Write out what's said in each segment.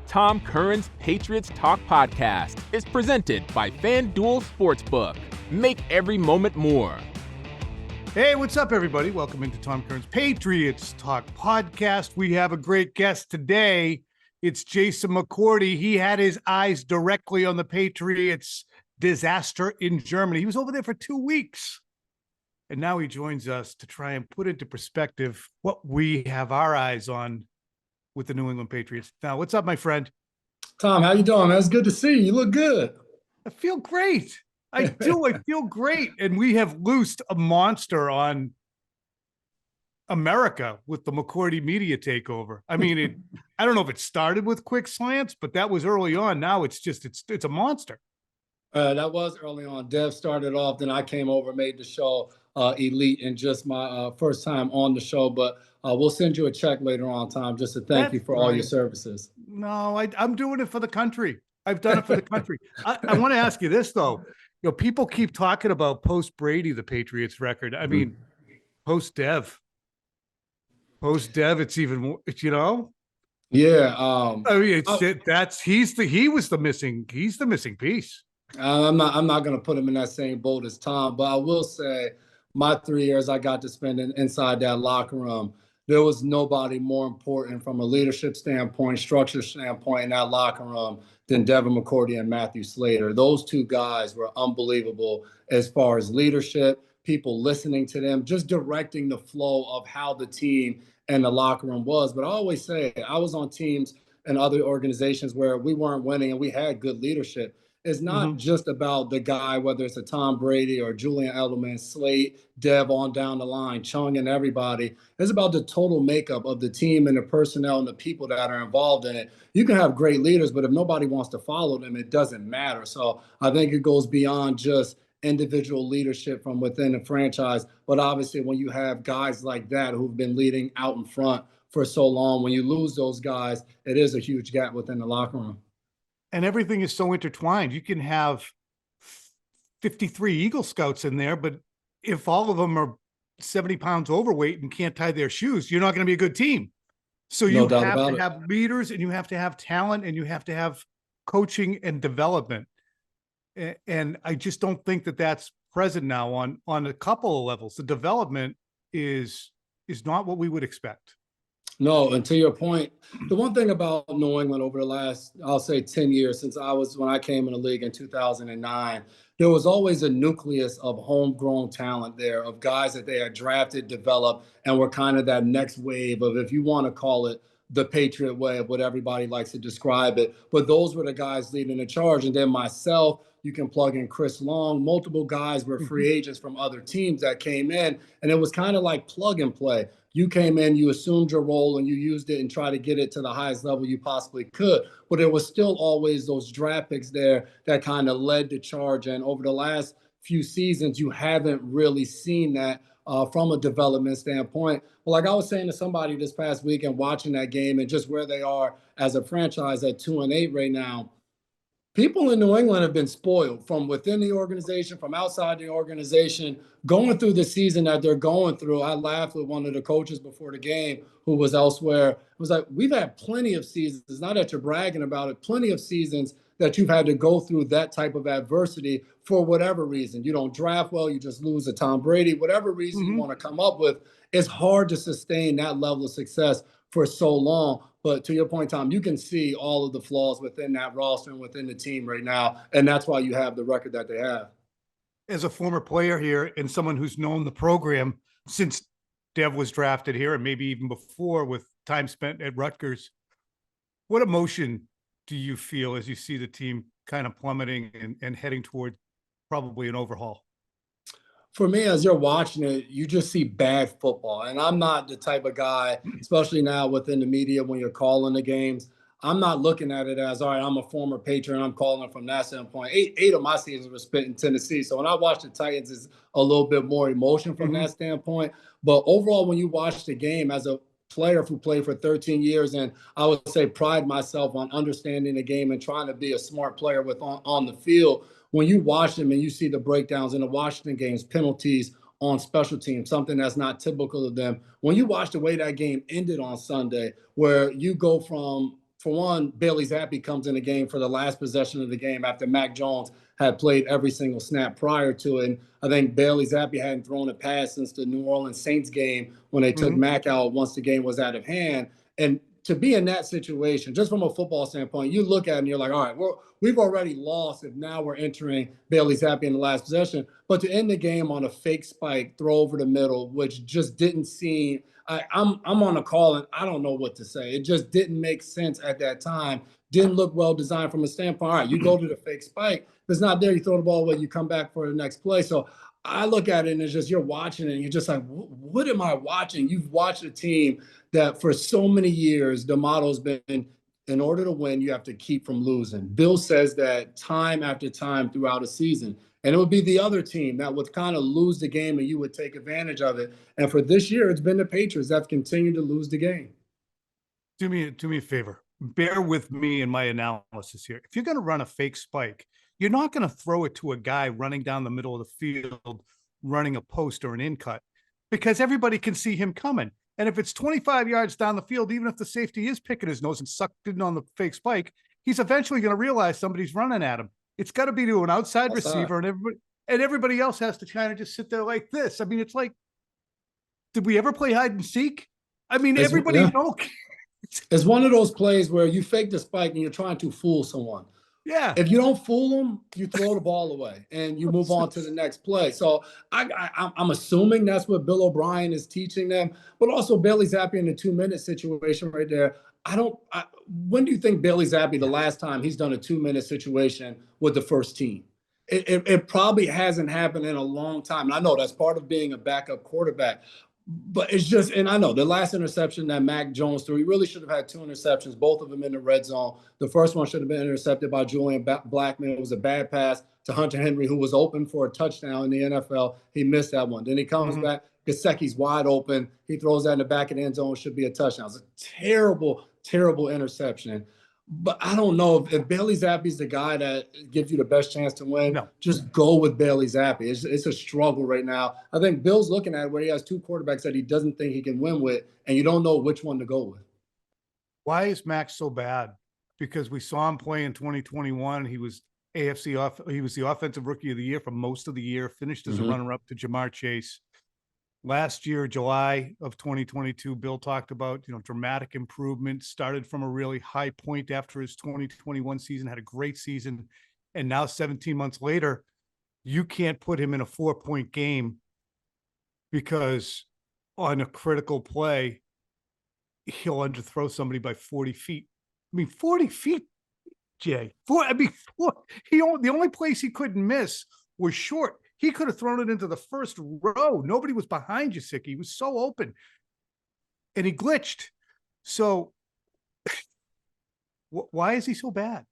Tom Curran's Patriots Talk podcast is presented by FanDuel Sportsbook. Make every moment more. Hey, what's up, everybody? Welcome into Tom Curran's Patriots Talk podcast. We have a great guest today. It's Jason McCourty. He had his eyes directly on the Patriots disaster in Germany. He was over there for 2 weeks. And now he joins us to try and put into perspective what we have our eyes on with the New England Patriots. Now, what's up, my friend? Tom, how you doing, man? It's good to see you. You look good. I feel great. I do. I feel great. And we have loosed a monster on America with the McCourty media takeover. I mean, I don't know if it started with quick slants, but that was early on. Now it's a monster. That was early on. Dev started off, then I came over, made the show elite in just my first time on the show. But we'll send you a check later on, Tom, just to thank you for all your services. No, I'm doing it for the country. I've done it for the country. I want to ask you this, though. You know, people keep talking about post-Brady, the Patriots record. I mean, post-Dev, it's even more, you know? Yeah. I mean, he's the missing piece. I'm not going to put him in that same boat as Tom, but I will say my 3 years I got to spend inside that locker room, there was nobody more important from a leadership standpoint, structure standpoint in that locker room than Devin McCourty and Matthew Slater. Those two guys were unbelievable as far as leadership, people listening to them, just directing the flow of how the team and the locker room was. But I always say I was on teams and other organizations where we weren't winning and we had good leadership. It's not just about the guy, whether it's a Tom Brady or Julian Edelman, Slate, Dev on down the line, Chung and everybody. It's about the total makeup of the team and the personnel and the people that are involved in it. You can have great leaders, but if nobody wants to follow them, it doesn't matter. So I think it goes beyond just individual leadership from within the franchise. But obviously, when you have guys like that who've been leading out in front for so long, when you lose those guys, it is a huge gap within the locker room. And everything is so intertwined. You can have 53 Eagle Scouts in there, but if all of them are 70 pounds overweight and can't tie their shoes, you're not going to be a good team. So you have to have leaders, and you have to have talent, and you have to have coaching and development. And I just don't think that that's present now on a couple of levels. The development is not what we would expect. No, and to your point, the one thing about New England over the last, I'll say 10 years since when I came in the league in 2009, there was always a nucleus of homegrown talent there, of guys that they had drafted, developed, and were kind of that next wave of, if you want to call it, the Patriot way of what everybody likes to describe it. But those were the guys leading the charge. And then myself, you can plug in Chris Long. Multiple guys were free agents from other teams that came in. And it was kind of like plug and play. You came in, you assumed your role, and you used it and tried to get it to the highest level you possibly could. But there was still always those draft picks there that kind of led the charge. And over the last few seasons, you haven't really seen that from a development standpoint. Well, like I was saying to somebody this past week and watching that game and just where they are as a franchise at 2-8 right now, people in New England have been spoiled from within the organization, from outside the organization, going through the season that they're going through. I laughed with one of the coaches before the game who was elsewhere. It was like, we've had plenty of seasons, not that you're bragging about it, plenty of seasons that you've had to go through that type of adversity for whatever reason. You don't draft well, you just lose to Tom Brady, whatever reason you want to come up with. It's hard to sustain that level of success for so long. But to your point, Tom, you can see all of the flaws within that roster and within the team right now. And that's why you have the record that they have. As a former player here and someone who's known the program since Dev was drafted here and maybe even before with time spent at Rutgers, what emotion do you feel as you see the team kind of plummeting and heading toward probably an overhaul? For me, as you're watching it, you just see bad football. And I'm not the type of guy, especially now within the media when you're calling the games, I'm not looking at it as, all right, I'm a former Patriot and I'm calling from that standpoint. Eight of my seasons were spent in Tennessee. So when I watch the Titans, it's a little bit more emotion from that standpoint. But overall, when you watch the game as a player who played for 13 years, and I would say pride myself on understanding the game and trying to be a smart player on the field, when you watch them and you see the breakdowns in the Washington games, penalties on special teams, something that's not typical of them. When you watch the way that game ended on Sunday, where you go from for one, Bailey Zappi comes in the game for the last possession of the game after Mac Jones had played every single snap prior to it. And I think Bailey Zappi hadn't thrown a pass since the New Orleans Saints game when they took Mac out once the game was out of hand. And to be in that situation, just from a football standpoint, you look at it and you're like, all right, we've already lost if now we're entering Bailey Zappi in the last possession. But to end the game on a fake spike, throw over the middle, which just didn't seem – I'm on a call and I don't know what to say. It just didn't make sense at that time. Didn't look well designed from a standpoint. All right, you go to the fake spike. If it's not there, you throw the ball away, you come back for the next play. So I look at it and it's just you're watching it and you're just like, what am I watching? You've watched a team that for so many years, the model's been in order to win, you have to keep from losing. Bill says that time after time throughout a season. And it would be the other team that would kind of lose the game and you would take advantage of it. And for this year, it's been the Patriots that have continued to lose the game. Do me a favor. Bear with me in my analysis here. If you're going to run a fake spike, you're not going to throw it to a guy running down the middle of the field, running a post or an in cut, because everybody can see him coming. And if it's 25 yards down the field, even if the safety is picking his nose and sucked in on the fake spike, he's eventually going to realize somebody's running at him. It's got to be to an outside receiver, and everybody else has to kind of just sit there like this. I mean, it's like, did we ever play hide and seek? I mean, everybody knows. It's one of those plays where you fake the spike and you're trying to fool someone. Yeah. If you don't fool them, you throw the ball away and you move on to the next play. So I'm assuming that's what Bill O'Brien is teaching them, but also Bailey Zappi in the 2-minute situation right there. When do you think Bailey Zappi, the last time he's done a 2-minute situation with the first team? It probably hasn't happened in a long time. And I know that's part of being a backup quarterback, but it's just, and I know the last interception that Mac Jones threw, he really should have had 2 interceptions, both of them in the red zone. The first one should have been intercepted by Julian Blackman. It was a bad pass to Hunter Henry, who was open for a touchdown in the NFL. He missed that one. Then he comes back. Gesicki's wide open. He throws that in the back of the end zone. Should be a touchdown. It's a terrible, terrible interception. But I don't know if Bailey Zappi's the guy that gives you the best chance to win. No. Just go with Bailey Zappi. It's a struggle right now. I think Bill's looking at it where he has 2 quarterbacks that he doesn't think he can win with, and you don't know which one to go with. Why is Max so bad? Because we saw him play in 2021. He was he was the offensive rookie of the year for most of the year, finished as a runner-up to Jamar Chase. Last year, July of 2022, Bill talked about, dramatic improvement, started from a really high point after his 2021 season, had a great season. And now 17 months later, you can't put him in a 4-point game because on a critical play, he'll underthrow somebody by 40 feet. I mean, 40 feet, Jay. The only place he couldn't miss was short. He could have thrown it into the first row. Nobody was behind Gesicki. He was so open. And he glitched. So why is he so bad?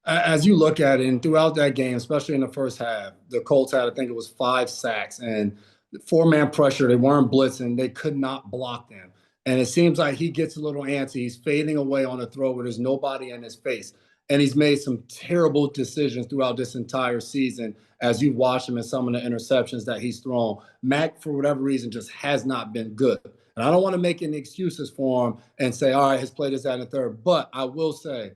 As you look at it, and throughout that game, especially in the first half, the Colts had, I think it was 5 sacks. And 4-man pressure, they weren't blitzing. They could not block them. And it seems like he gets a little antsy. He's fading away on a throw where there's nobody in his face. And he's made some terrible decisions throughout this entire season as you've watched him in some of the interceptions that he's thrown. Mac, for whatever reason, just has not been good. And I don't want to make any excuses for him and say, all right, his play is at a third. But I will say,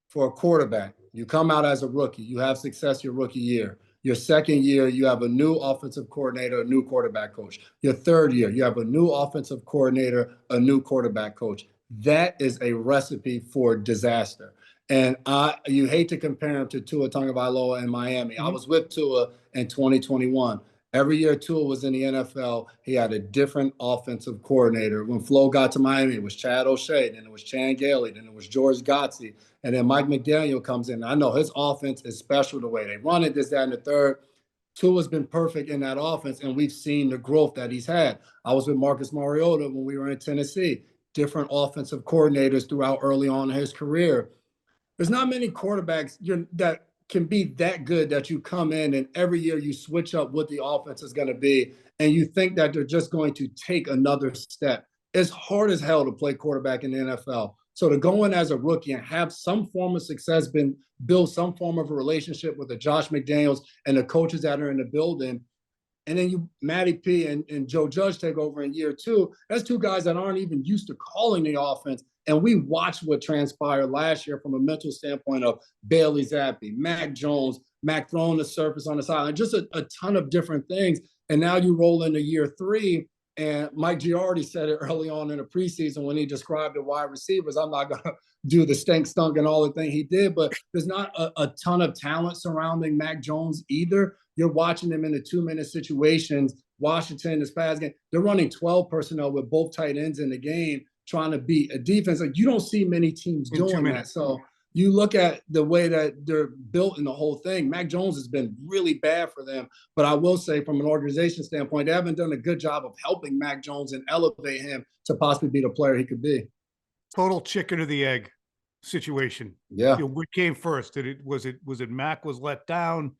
for a quarterback, you come out as a rookie, you have success your rookie year. Your second year, you have a new offensive coordinator, a new quarterback coach. Your third year, you have a new offensive coordinator, a new quarterback coach. That is a recipe for disaster. And you hate to compare him to Tua Tagovailoa in Miami. I was with Tua in 2021. Every year Tua was in the NFL, he had a different offensive coordinator. When Flo got to Miami, it was Chad O'Shea, then it was Chan Gailey, then it was George Gotze, and then Mike McDaniel comes in. I know his offense is special the way they run it, this, that, and the third. Tua's been perfect in that offense, and we've seen the growth that he's had. I was with Marcus Mariota when we were in Tennessee. Different offensive coordinators throughout early on in his career. There's not many quarterbacks that can be that good that you come in and every year you switch up what the offense is going to be and you think that they're just going to take another step. It's hard as hell to play quarterback in the NFL. So to go in as a rookie and have some form of success, build some form of a relationship with the Josh McDaniels and the coaches that are in the building, and then Matty P and Joe Judge take over in year 2, that's 2 guys that aren't even used to calling the offense. And we watched what transpired last year from a mental standpoint of Bailey Zappi, Mac Jones, Mac throwing the surface on the sideline, just a ton of different things. And now you roll into year 3, and Mike Giardi said it early on in the preseason when he described the wide receivers. I'm not going to do the stink stunk and all the thing he did, but there's not a ton of talent surrounding Mac Jones either. You're watching them in the 2-minute situations. Washington, this past game, they're running 12 personnel with both tight ends in the game, trying to beat a defense. Like, you don't see many teams doing that. So you look at the way that they're built in the whole thing. Mac Jones has been really bad for them. But I will say, from an organization standpoint, they haven't done a good job of helping Mac Jones and elevate him to possibly be the player he could be. Total chicken or the egg situation. Yeah. What came first? Was it Mac was let down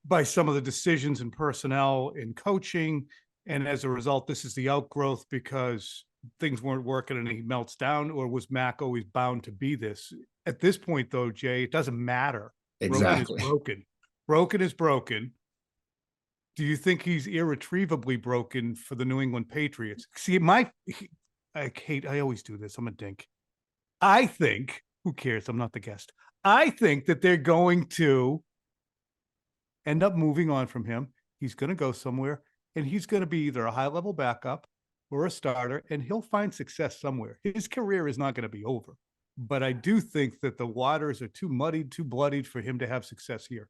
by some of the decisions in personnel and coaching, and as a result, this is the outgrowth because things weren't working and he melts down? Or was Mac always bound to be this? At this point, though, Jay, it doesn't matter. Exactly. Broken is broken. Broken is broken. Do you think he's irretrievably broken for the New England Patriots? See, I always do this. I'm a dink. I think, who cares? I'm not the guest. I think that they're going to end up moving on from him. He's going to go somewhere, and he's going to be either a high-level backup or a starter, and he'll find success somewhere. His career is not going to be over. But I do think that the waters are too muddied, too bloodied for him to have success here.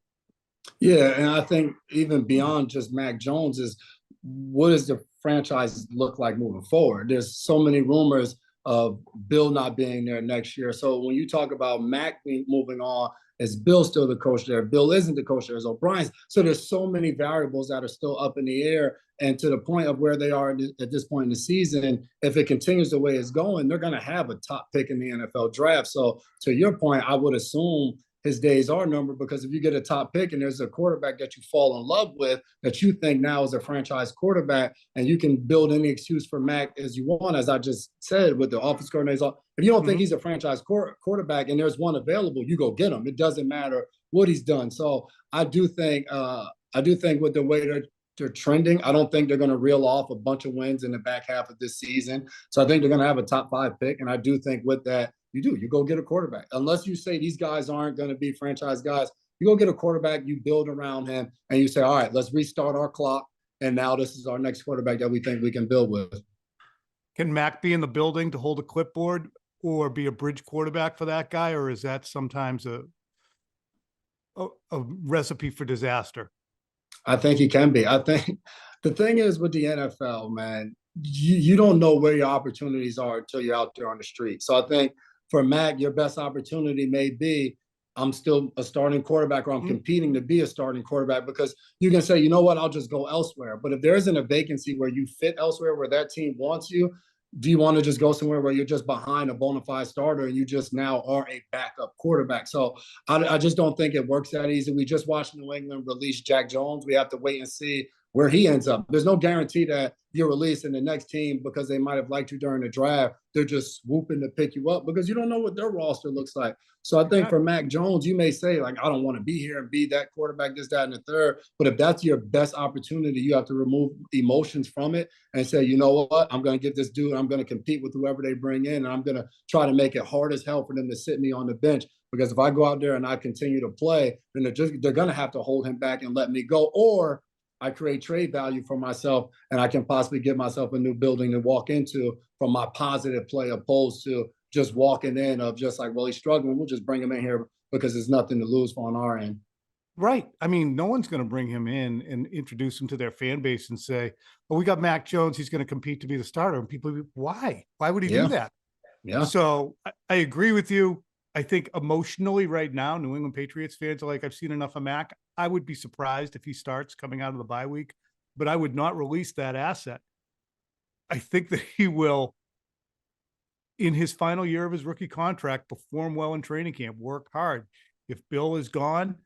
Yeah, and I think even beyond just Mac Jones is, what does the franchise look like moving forward? There's so many rumors of Bill not being there next year. So when you talk about Mac moving on, is Bill still the coach there? Bill isn't the coach there. Is O'Brien? So there's so many variables that are still up in the air. And to the point of where they are at this point in the season, if it continues the way it's going, they're going to have a top pick in the NFL draft. So to your point, I would assume his days are numbered, because if you get a top pick and there's a quarterback that you fall in love with, that you think now is a franchise quarterback, and you can build any excuse for Mac as you want, as I just said, with the offense coordinators. If you don't think he's a franchise quarterback and there's one available, you go get him. It doesn't matter what he's done. So I do think with the way they're trending, I don't think they're going to reel off a bunch of wins in the back half of this season. So I think they're going to have a top 5 pick. And I do think with that, you go get a quarterback. Unless you say these guys aren't going to be franchise guys, you go get a quarterback, you build around him, and you say, all right, let's restart our clock. And now this is our next quarterback that we think we can build with. Can Mac be in the building to hold a clipboard or be a bridge quarterback for that guy? Or is that sometimes a recipe for disaster? I think he can be. I think the thing is with the NFL, man, you don't know where your opportunities are until you're out there on the street. So I think for Mac, your best opportunity may be, I'm still a starting quarterback, or I'm competing to be a starting quarterback, because you can say, you know what, I'll just go elsewhere. But if there isn't a vacancy where you fit elsewhere, where that team wants you, do you want to just go somewhere where you're just behind a bona fide starter and you just now are a backup quarterback? So I just don't think it works that easy. We just watched New England release Jack Jones. We have to wait and see where he ends up. There's no guarantee that you're released in the next team because they might have liked you during the draft. They're just swooping to pick you up because you don't know what their roster looks like. So I think for Mac Jones, you may say, like, I don't want to be here and be that quarterback, this, that, and the third. But if that's your best opportunity, you have to remove emotions from it and say, you know what, I'm going to get this dude. I'm going to compete with whoever they bring in, and I'm going to try to make it hard as hell for them to sit me on the bench. Because if I go out there and I continue to play, then they're going to have to hold him back and let me go. Or I create trade value for myself, and I can possibly give myself a new building to walk into from my positive play, opposed to just walking in of just like, well, he's struggling, we'll just bring him in here because there's nothing to lose on our end. Right. I mean, no one's going to bring him in and introduce him to their fan base and say, well, we got Mac Jones, he's going to compete to be the starter. And people, why would he do that? Yeah. So I agree with you. I think emotionally right now, New England Patriots fans are like, I've seen enough of Mac. I would be surprised if he starts coming out of the bye week, but I would not release that asset. I think that he will, in his final year of his rookie contract, perform well in training camp, work hard. If Bill is gone,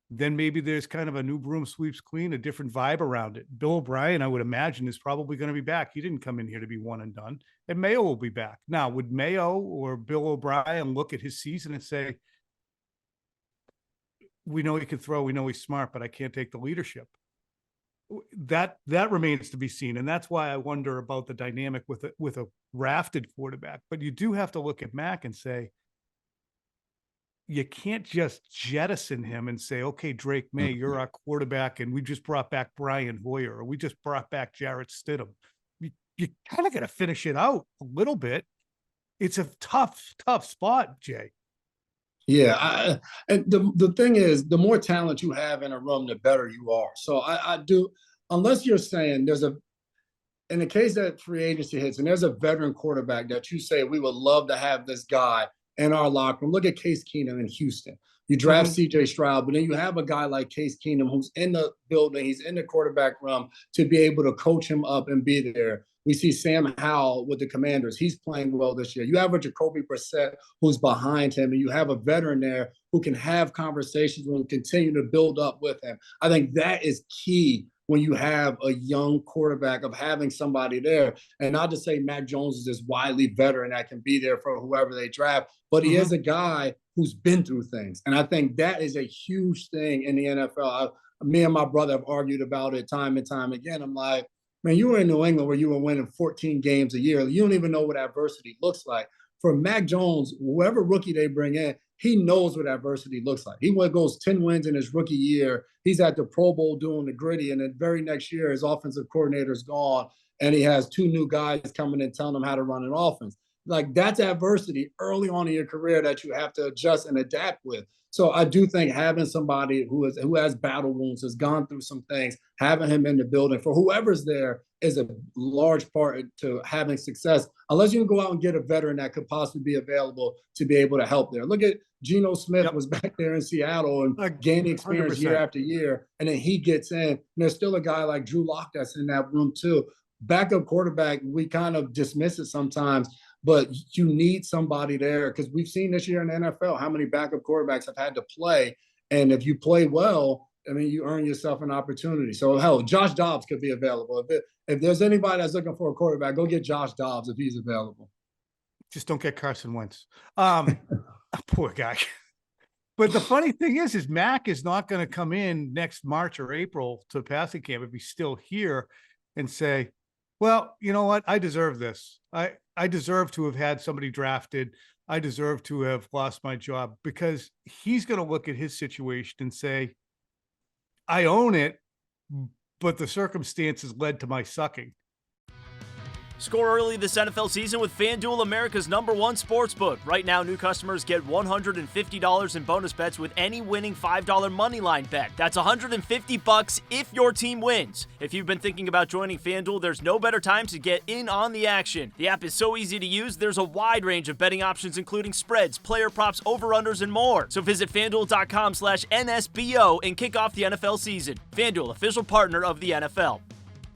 then maybe there's kind of a new broom sweeps clean, a different vibe around it. Bill O'Brien, I would imagine, is probably going to be back. He didn't come in here to be one and done. And Mayo will be back. Now, would Mayo or Bill O'Brien look at his season and say, we know he can throw, we know he's smart, but I can't take the leadership? that remains to be seen. And that's why I wonder about the dynamic with a drafted quarterback. But you do have to look at Mac and say, you can't just jettison him and say, okay, Drake May, you're our quarterback, and we just brought back Brian Hoyer, or we just brought back Jarrett Stidham. You kind of got to finish it out a little bit. It's a tough spot, Jay. Yeah, and the thing is, the more talent you have in a room, the better you are. So I do, unless you're saying in the case that free agency hits and there's a veteran quarterback that you say we would love to have this guy in our locker room. Look at Case Keenum in Houston. You draft C.J. Stroud, but then you have a guy like Case Keenum who's in the building, he's in the quarterback room to be able to coach him up and be there. We see Sam Howell with the Commanders. He's playing well this year. You have a Jacoby Brissett who's behind him, and you have a veteran there who can have conversations and continue to build up with him. I think that is key when you have a young quarterback, of having somebody there. And not to say Mac Jones is this wily veteran that can be there for whoever they draft, but he is a guy who's been through things. And I think that is a huge thing in the NFL. Me and my brother have argued about it time and time again. I'm like, man, you were in New England where you were winning 14 games a year. You don't even know what adversity looks like. For Mac Jones, whoever rookie they bring in, he knows what adversity looks like. He goes 10 wins in his rookie year. He's at the Pro Bowl doing the gritty, and the very next year, his offensive coordinator's gone, and he has 2 new guys coming in telling him how to run an offense. Like, that's adversity early on in your career that you have to adjust and adapt with. So I do think having somebody who has battle wounds, has gone through some things, having him in the building for whoever's there is a large part to having success, unless you can go out and get a veteran that could possibly be available to be able to help there. Look at Geno Smith was back there in Seattle and gaining experience 100%. Year after year, and then he gets in. And there's still a guy like Drew Lock that's in that room too. Backup quarterback, we kind of dismiss it sometimes, but you need somebody there, because we've seen this year in the NFL how many backup quarterbacks have had to play. And if you play well, I mean, you earn yourself an opportunity. So, hell, Josh Dobbs could be available. If there's anybody that's looking for a quarterback, go get Josh Dobbs if he's available. Just don't get Carson Wentz. Poor guy. But the funny thing is Mac is not going to come in next March or April to passing camp if he's still here and say, well, you know what? I deserve this. I deserve to have had somebody drafted. I deserve to have lost my job, because he's going to look at his situation and say, I own it, but the circumstances led to my sucking. Score early this NFL season with FanDuel, America's #1 sportsbook. Right now, new customers get $150 in bonus bets with any winning $5 moneyline bet. That's $150 if your team wins. If you've been thinking about joining FanDuel, there's no better time to get in on the action. The app is so easy to use, there's a wide range of betting options, including spreads, player props, over-unders, and more. So visit FanDuel.com/NSBO and kick off the NFL season. FanDuel, official partner of the NFL.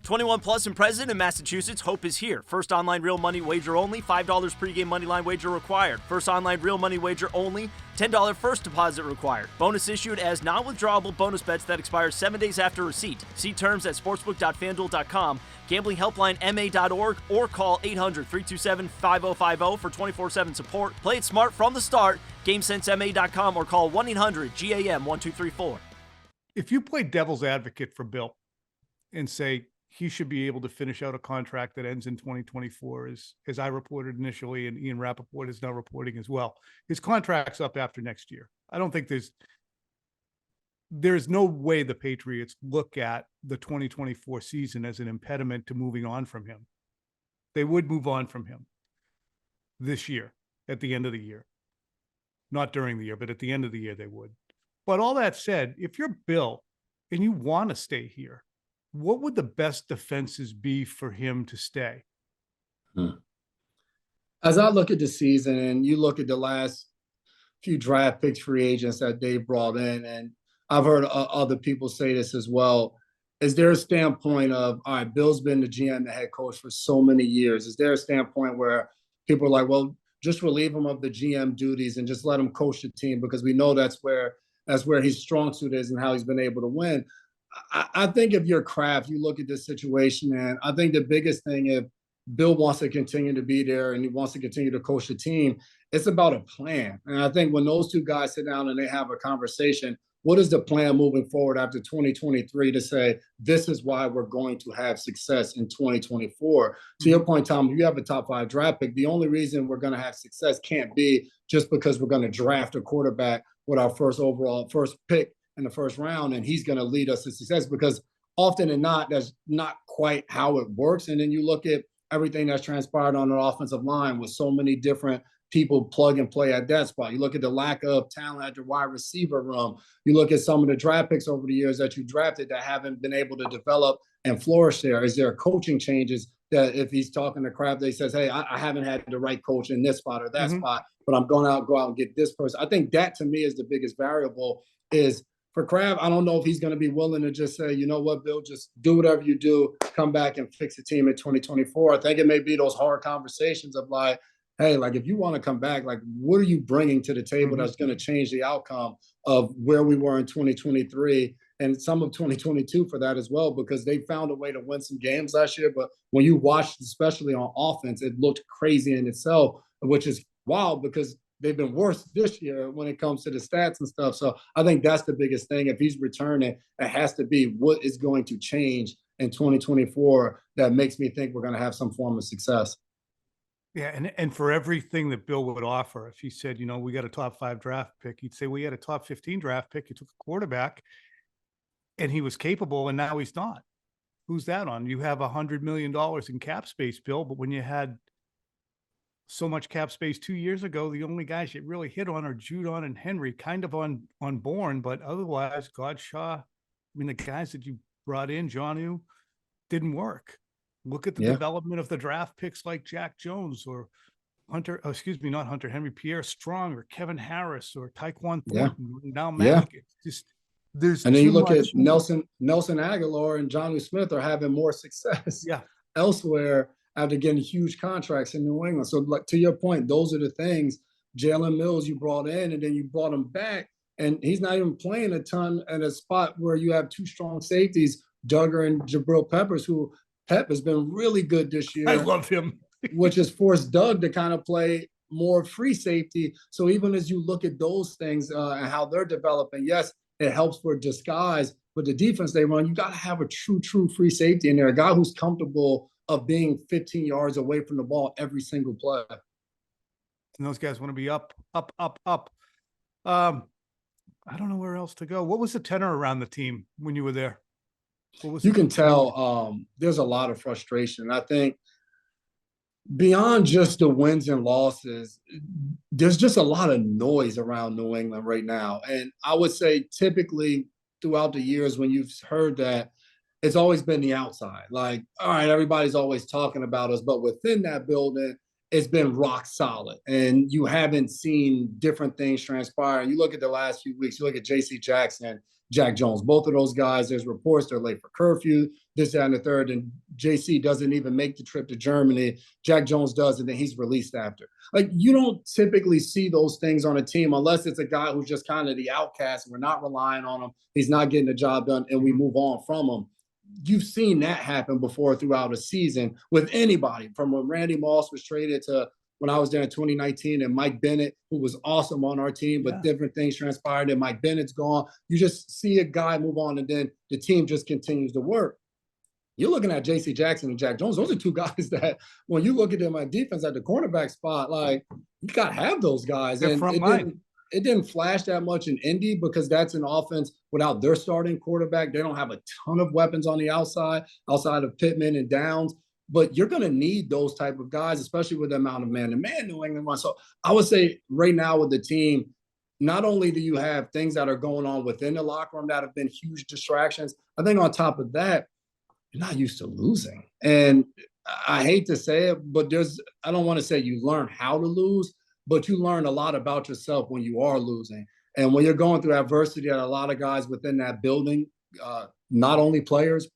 21 plus and present in Massachusetts, hope is here. First online real money wager only, $5 pregame moneyline wager required. First online real money wager only, $10 first deposit required. Bonus issued as non-withdrawable bonus bets that expire 7 days after receipt. See terms at sportsbook.fanduel.com, gamblinghelplinema.org, or call 800-327-5050 for 24/7 support. Play it smart from the start. GameSenseMA.com or call 1-800-GAM-1234. If you play devil's advocate for Bill and say he should be able to finish out a contract that ends in 2024, as I reported initially, and Ian Rappaport is now reporting as well. His contract's up after next year. I don't think there's no way the Patriots look at the 2024 season as an impediment to moving on from him. They would move on from him this year, at the end of the year. Not during the year, but at the end of the year they would. But all that said, if you're Bill and you want to stay here, what would the best defenses be for him to stay? As I look at the season and you look at the last few draft picks, free agents that they brought in, and I've heard other people say this as well, is there a standpoint of, all right, Bill's been the GM, the head coach for so many years. Is there a standpoint where people are like, well, just relieve him of the GM duties and just let him coach the team, because we know that's where his strong suit is and how he's been able to win? I think if you're Kraft, you look at this situation, and I think the biggest thing, if Bill wants to continue to be there and he wants to continue to coach the team, it's about a plan. And I think when those two guys sit down and they have a conversation, what is the plan moving forward after 2023 to say, this is why we're going to have success in 2024? To your point, Tom, if you have a top 5 draft pick, the only reason we're going to have success can't be just because we're going to draft a quarterback with our first pick in the first round, and he's going to lead us to success, because often than not, that's not quite how it works. And then you look at everything that's transpired on the offensive line with so many different people plug and play at that spot. You look at the lack of talent at the wide receiver room. You look at some of the draft picks over the years that you drafted that haven't been able to develop and flourish there. Is there coaching changes that if he's talking to Kraft, they says, hey, I haven't had the right coach in this spot or that spot, but I'm going to go out and get this person. I think that to me is the biggest variable. Is for Kraft, I don't know if he's going to be willing to just say, you know what, Bill, just do whatever you do, come back and fix the team in 2024. I think it may be those hard conversations of like, hey, like if you want to come back, like what are you bringing to the table that's going to change the outcome of where we were in 2023 and some of 2022 for that as well, because they found a way to win some games last year. But when you watched, especially on offense, it looked crazy in itself, which is wild because they've been worse this year when it comes to the stats and stuff. So I think that's the biggest thing. If he's returning, it has to be what is going to change in 2024 that makes me think we're going to have some form of success. Yeah, and for everything that Bill would offer, if he said, you know, we got a top 5 draft pick, he'd say, we had a top 15 draft pick. He took a quarterback and he was capable and now he's not. Who's that on? You have $100 million in cap space, Bill, but when you had so much cap space 2 years ago, the only guys you really hit on are Judon and Henry, kind of on Bourne, but otherwise, Godshaw, I mean, the guys that you brought in, Jonnu, didn't work. Look at the development of the draft picks like Jack Jones or not Hunter Henry, Pierre Strong or Kevin Harris or Tyquan Thornton. Now Mac. It's just there's and then you look at Nelson Aguilar and Jonnu Smith are having more success elsewhere after getting huge contracts in New England. So like to your point, those are the things. Jalen Mills you brought in and then you brought him back, and he's not even playing a ton at a spot where you have 2 strong safeties, Duggar and Jabril Peppers, who Pep has been really good this year. I love him. Which has forced Doug to kind of play more free safety. So even as you look at those things and how they're developing, yes, it helps for disguise, but the defense they run, you got to have a true free safety in there, a guy who's comfortable of being 15 yards away from the ball every single play. And those guys want to be up. I don't know where else to go. What was the tenor around the team when you were there? You can tell there's a lot of frustration. I think beyond just the wins and losses, there's just a lot of noise around New England right now. And I would say typically throughout the years when you've heard that, it's always been the outside. Like, all right, everybody's always talking about us, but within that building, it's been rock solid. And you haven't seen different things transpire. You look at the last few weeks, you look at J.C. Jackson, Jack Jones, both of those guys, there's reports they're late for curfew, this, that, and the third, and JC doesn't even make the trip to Germany. Jack Jones does, and then he's released after. Like, you don't typically see those things on a team unless it's a guy who's just kind of the outcast. We're not relying on him. He's not getting the job done, and we move on from him. You've seen that happen before throughout a season with anybody, from when Randy Moss was traded to when I was there in 2019 and Mike Bennett, who was awesome on our team, but different things transpired and Mike Bennett's gone. You just see a guy move on and then the team just continues to work. You're looking at J.C. Jackson and Jack Jones. Those are 2 guys that when you look at them on defense at the cornerback spot, like you got to have those guys. They're and it didn't flash that much in Indy because that's an offense without their starting quarterback. They don't have a ton of weapons on the outside of Pittman and Downs. But you're going to need those type of guys, especially with the amount of man-to-man New England runs. So I would say right now with the team, not only do you have things that are going on within the locker room that have been huge distractions, I think on top of that, you're not used to losing. And I hate to say it, but I don't want to say you learn how to lose, but you learn a lot about yourself when you are losing. And when you're going through adversity, a lot of guys within that building, not only players,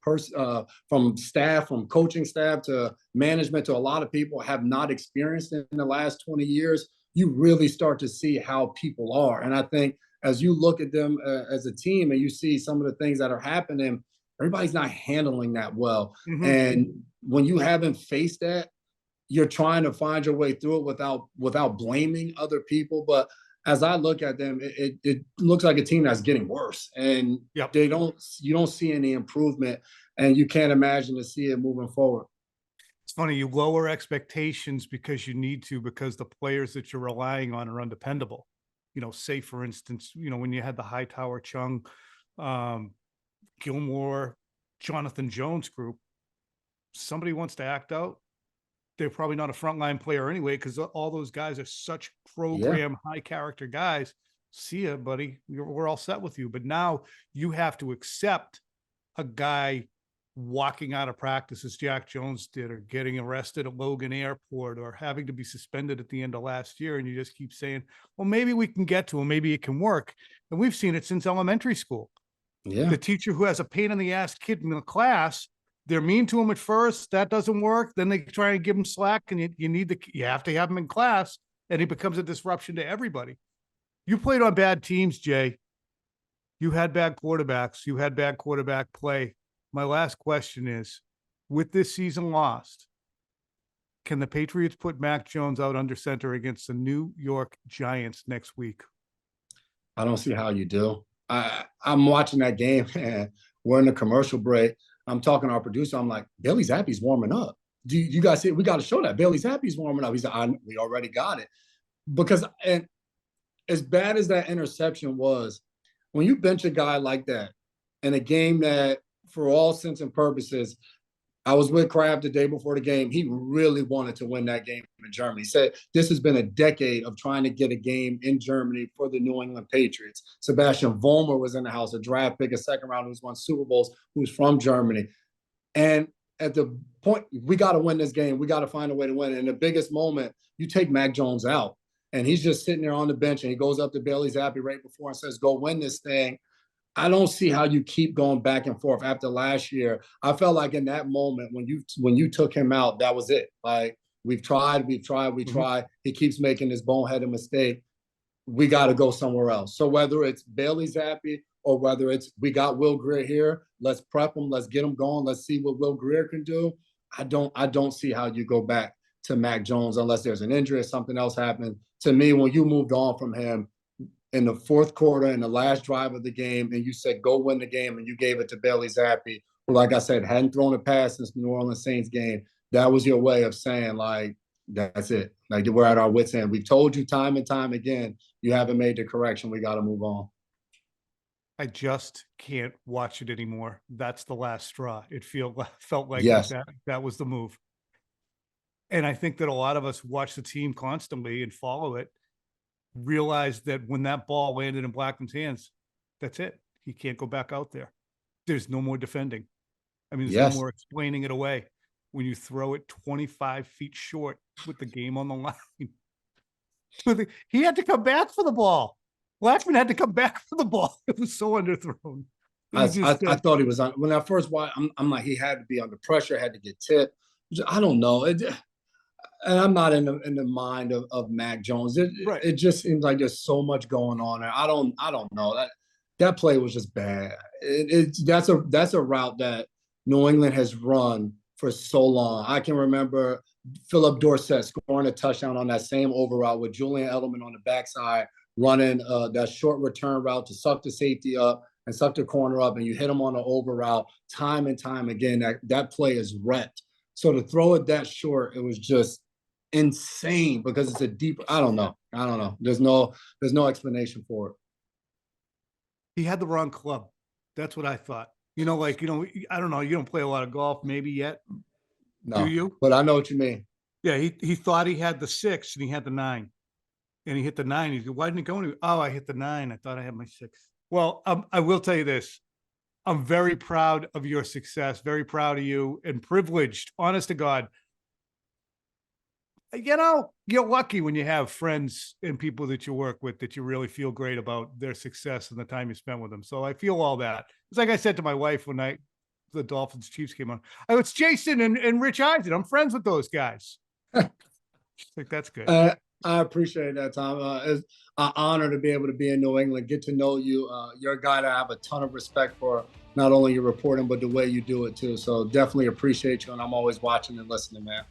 from staff, from coaching staff to management to a lot of people have not experienced in the last 20 years, you really start to see how people are. And I think as you look at them as a team and you see some of the things that are happening, everybody's not handling that well. And when you haven't faced that, you're trying to find your way through it without blaming other people. But as I look at them, it looks like a team that's getting worse, and Yep. you don't see any improvement, and you can't imagine to see it moving forward. It's funny, you lower expectations because you need to, because the players that you're relying on are undependable. Say for instance, when you had the Hightower, Chung, Gilmore, Jonathan Jones group, somebody wants to act out, they're probably not a frontline player anyway, because all those guys are such program high character guys. See ya, buddy. We're all set with you. But now you have to accept a guy walking out of practice as Jack Jones did, or getting arrested at Logan Airport, or having to be suspended at the end of last year. And you just keep saying, well, maybe we can get to him. Maybe it can work. And we've seen it since elementary school. Yeah. The teacher who has a pain in the ass kid in the class, they're mean to him at first. That doesn't work. Then they try and give him slack, and you have to have him in class, and he becomes a disruption to everybody. You played on bad teams, Jay. You had bad quarterbacks. You had bad quarterback play. My last question is, with this season lost, can the Patriots put Mac Jones out under center against the New York Giants next week? I don't see how you do. I'm watching that game, and we're in the commercial break. I'm talking to our producer. I'm like, Bailey Zappe's warming up. Do you guys see it? We got to show that. Bailey Zappe's warming up. He's like, we already got it. Because, and as bad as that interception was, when you bench a guy like that in a game that, for all intents and purposes, I was with Kraft the day before the game. He really wanted to win that game in Germany. He said this has been a decade of trying to get a game in Germany for the New England Patriots. Sebastian Vollmer was in the house, a draft pick, a second round, who's won Super Bowls, who's from Germany. And at the point, we got to win this game. We got to find a way to win. And in the biggest moment, you take Mac Jones out, and he's just sitting there on the bench, and he goes up to Bailey Zappe right before and says, go win this thing. I don't see how you keep going back and forth. After last year, I felt like in that moment when you took him out, that was it. Like, we tried. He keeps making this boneheaded mistake. We got to go somewhere else. So whether it's Bailey Zappe or whether it's we got Will Grier here, let's prep him, let's get him going, let's see what Will Grier can do. I don't see how you go back to Mac Jones unless there's an injury or something else happened. To me, when you moved on from him in the fourth quarter, in the last drive of the game, and you said, go win the game, and you gave it to Bailey Zappe, who, like I said, hadn't thrown a pass since the New Orleans Saints game, that was your way of saying, like, that's it. Like, we're at our wits' end. We've told you time and time again, you haven't made the correction. We got to move on. I just can't watch it anymore. That's the last straw. It felt like that was the move. And I think that a lot of us watch the team constantly and follow it, realize that when that ball landed in Blackman's hands, that's it. He can't go back out there. There's no more defending. I mean, there's no more explaining it away when you throw it 25 feet short with the game on the line. He had to come back for the ball. Blackman had to come back for the ball. It was so underthrown. I thought he was on. When I first watched, I'm like, he had to be under pressure, had to get tipped. I don't know. And I'm not in the mind of Mac Jones. It just seems like there's so much going on there. I don't know. That play was just bad. That's a route that New England has run for so long. I can remember Philip Dorsett scoring a touchdown on that same over route with Julian Edelman on the backside, running that short return route to suck the safety up and suck the corner up, and you hit him on the over route time and time again. That play is wrecked. So to throw it that short, it was just insane because it's a deep. I don't know. There's no explanation for it. He had the wrong club. That's what I thought. I don't know. You don't play a lot of golf, maybe yet. No, do you? But I know what you mean. Yeah, he thought he had the 6 and he had the 9, and he hit the 9. He said, "Why didn't it go any?" Oh, I hit the 9. I thought I had my 6. Well, I will tell you this. I'm very proud of your success. Very proud of you, and privileged. Honest to God. You're lucky when you have friends and people that you work with that you really feel great about their success and the time you spent with them. So I feel all that. It's like I said to my wife when the Dolphins Chiefs came on. Oh, it's Jason and Rich Eisen. I'm friends with those guys. She's like, that's good. I appreciate that, Tom. It's an honor to be able to be in New England, get to know you. You're a guy that I have a ton of respect for, not only your reporting, but the way you do it too. So definitely appreciate you, and I'm always watching and listening, man.